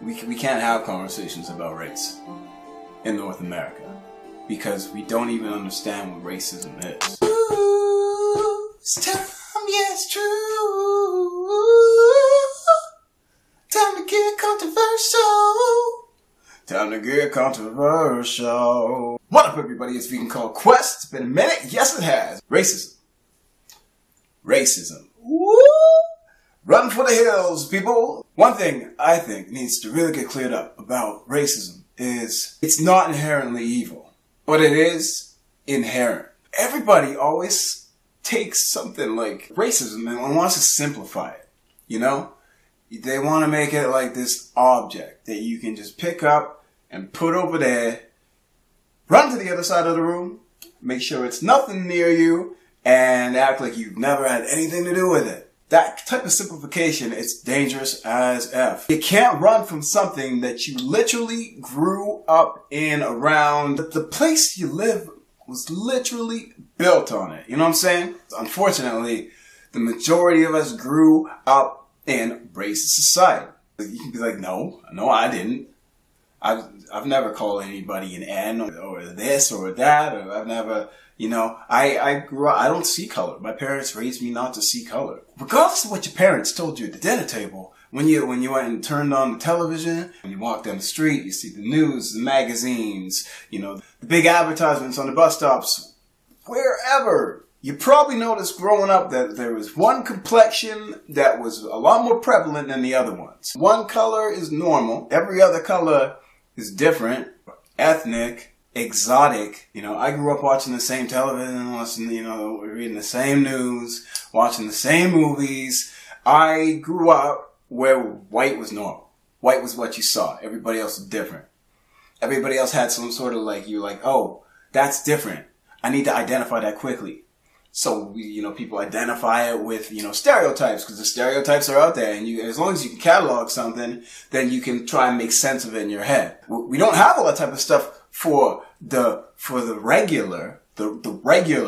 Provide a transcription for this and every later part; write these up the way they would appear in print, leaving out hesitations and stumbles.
we can't have conversations about race in North America because we don't even understand what racism is. Ooh, it's time, yes, true. Time to get controversial. Time to get controversial. What up, everybody? It's Vegan Called Quest. It's been a minute. Yes, it has. Racism. Racism. Woo! Run for the hills, people. One thing I think needs to really get cleared up about racism is it's not inherently evil, but it is inherent. Everybody always takes something like racism and wants to simplify it, you know? They want to make it like this object that you can just pick up and put over there, run to the other side of the room, make sure it's nothing near you, and act like you've never had anything to do with it. That type of simplification is dangerous as F. You can't run from something that you literally grew up in around. The place you live was literally built on it. You know what I'm saying? Unfortunately, the majority of us grew up in racist society. You can be like, no, I didn't. I've never called anybody an N or this or that, or I've never, I grew up, I don't see color. My parents raised me not to see color. Regardless of what your parents told you at the dinner table, when you went and turned on the television, when you walk down the street, you see the news, the magazines, the big advertisements on the bus stops, wherever. You probably noticed growing up that there was one complexion that was a lot more prevalent than the other ones. One color is normal. Every other color is different, ethnic, exotic. I grew up watching the same television, reading the same news, watching the same movies. I grew up where white was normal. White was what you saw. Everybody else was different. Everybody else had some sort of oh, that's different. I need to identify that quickly. So, people identify it with, stereotypes, because the stereotypes are out there, and as long as you can catalog something, then you can try and make sense of it in your head. We don't have all that type of stuff for the regular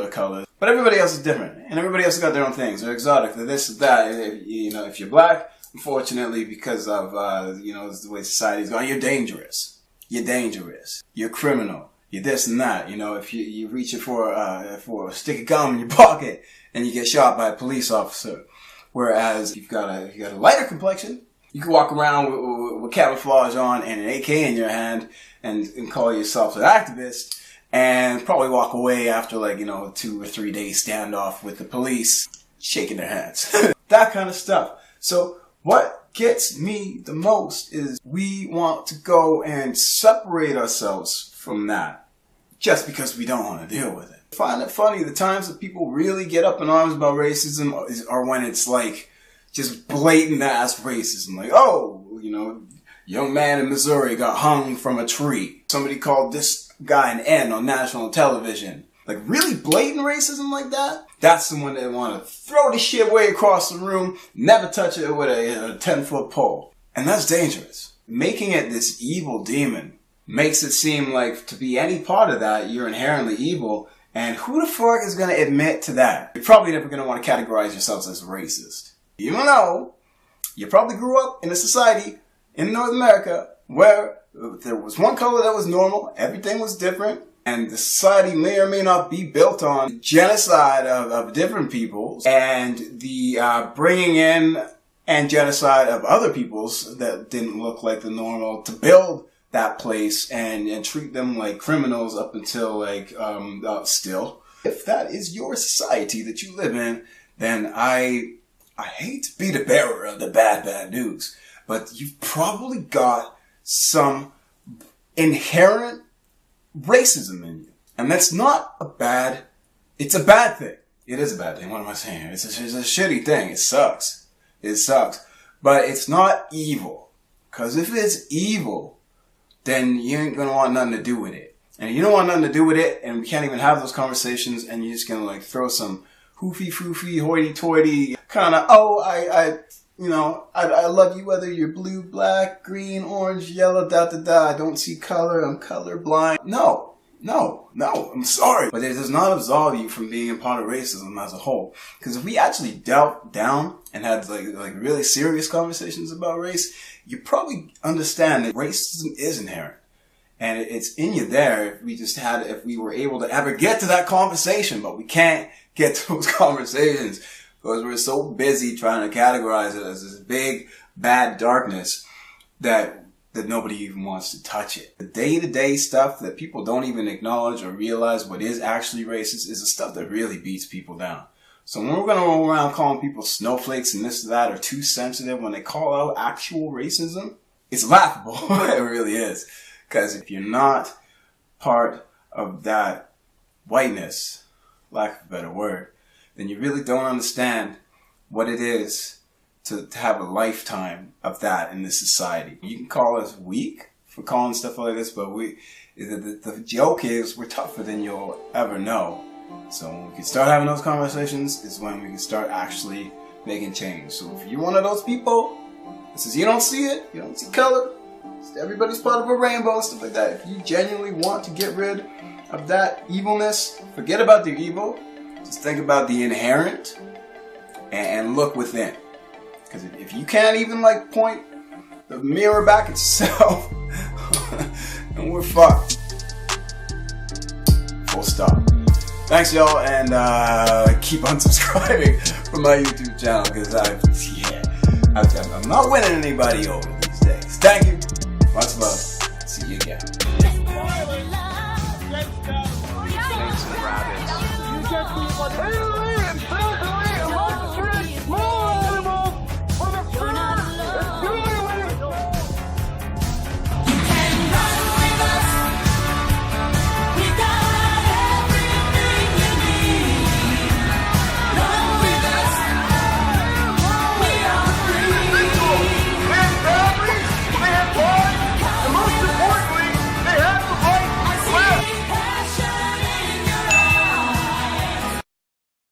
colors, but everybody else is different, and everybody else has got their own things. They're exotic, they're this, that. If you're black, unfortunately, because of, the way society's going, you're dangerous. You're dangerous. You're criminal. You're this and that. If you reach for a stick of gum in your pocket and you get shot by a police officer. Whereas if you've got a lighter complexion, you can walk around with camouflage on and an AK in your hand and call yourself an activist and probably walk away after 2 or 3 days standoff with the police shaking their hands. That kind of stuff. So what gets me the most is we want to go and separate ourselves from that just because we don't want to deal with it. I find it funny, the times that people really get up in arms about racism are when it's just blatant ass racism. Young man in Missouri got hung from a tree. Somebody called this guy an N on national television. Really blatant racism like that? That's the one that want to throw the shit way across the room, never touch it with a 10-foot pole. And that's dangerous. Making it this evil demon makes it seem like to be any part of that, you're inherently evil. And who the fuck is going to admit to that? You're probably never going to want to categorize yourselves as racist. Even though you probably grew up in a society in North America where there was one color that was normal, everything was different, and the society may or may not be built on genocide of different peoples and the bringing in and genocide of other peoples that didn't look like the normal to build that place and treat them like criminals up until still. If that is your society that you live in, then I hate to be the bearer of the bad news, but you've probably got some inherent racism in you. And that's not it's a bad thing. It is a bad thing. What am I saying? It's a shitty thing. It sucks. But it's not evil. Because if it's evil, then you ain't gonna want nothing to do with it. And if you don't want nothing to do with it, and we can't even have those conversations, and you're just gonna throw some hoofy, hoity-toity kind of, I love you whether you're blue, black, green, orange, yellow, I don't see color, I'm colorblind. No, I'm sorry. But it does not absolve you from being a part of racism as a whole. Because if we actually delved down and had like really serious conversations about race, you probably understand that racism is inherent. And it's in you there if we were able to ever get to that conversation, but we can't get to those conversations because we're so busy trying to categorize it as this big, bad darkness that nobody even wants to touch it. The day-to-day stuff that people don't even acknowledge or realize what is actually racist is the stuff that really beats people down. So when we're going to roll around calling people snowflakes and this or that or too sensitive, when they call out actual racism, it's laughable. It really is. Because if you're not part of that whiteness, lack of a better word, then you really don't understand what it is to have a lifetime of that in this society. You can call us weak for calling stuff like this, but the joke is we're tougher than you'll ever know. So when we can start having those conversations is when we can start actually making change. So if you're one of those people that says you don't see it, you don't see color, everybody's part of a rainbow and stuff like that. If you genuinely want to get rid of that evilness, forget about the evil. Just think about the inherent and look within. Because if you can't even point the mirror back at yourself, then we're fucked. Full stop. Thanks y'all, and keep unsubscribing from my YouTube channel because I'm not winning anybody over these days. Thank you. Much love. See you again. Thanks, rabbits.